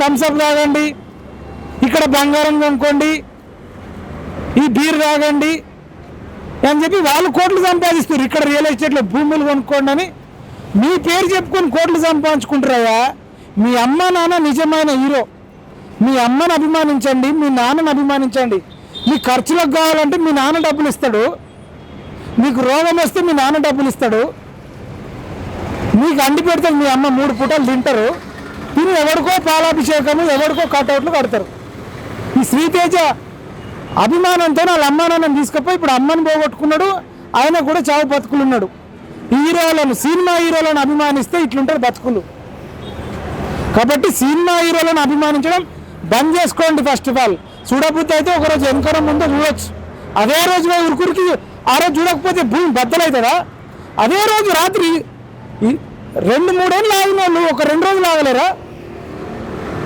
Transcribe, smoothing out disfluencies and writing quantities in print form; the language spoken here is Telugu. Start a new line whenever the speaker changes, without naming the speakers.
థమ్స్అప్ తాగండి, ఇక్కడ బంగారం కొనుక్కోండి, ఈ బీర్ తాగండి అని చెప్పి వాళ్ళు కోట్లు సంపాదిస్తారు. ఇక్కడ రియల్ ఎస్టేట్లో భూములు కొనుక్కోండి అని మీ పేరు చెప్పుకొని కోట్లు సంపాదించుకుంటారయ్యా. మీ అమ్మ నాన్న నిజమైన హీరో. మీ అమ్మని అభిమానించండి, మీ నాన్నని అభిమానించండి. మీ ఖర్చులకు కావాలంటే మీ నాన్న డబ్బులు ఇస్తాడు, మీకు రోగం వస్తే మీ నాన్న డబ్బులు ఇస్తాడు, మీకు అండి పెడతాడు మీ అమ్మ, 3 పూటలు తింటారు. తిని ఎవరికో పాలాభిషేకము, ఎవరికో కటౌట్లు కడతారు. ఈ శ్రీతేజ అభిమానంతో వాళ్ళ అమ్మ నాన్నని తీసుకుపోయి ఇప్పుడు అమ్మని పోగొట్టుకున్నాడు. ఆయన కూడా చావు బతుకులు ఉన్నాడు. హీరోలను, సినిమా హీరోలను అభిమానిస్తే ఇట్లుంటారు బతుకులు. కాబట్టి సినిమా హీరోలను అభిమానించడం బంద్ చేసుకోండి. ఫస్ట్ ఆఫ్ ఆల్ చూడబుద్ధి అయితే ఒకరోజు వెనకరం ముందు చూడొచ్చు, అదే రోజు ఉరుకురికి ఆ రోజు చూడకపోతే భూమి బద్దలవుతుందా? అదే రోజు రాత్రి 2-3 ఏళ్ళు ఆగిన వాళ్ళు ఒక 2 రోజులు ఆగలేరా?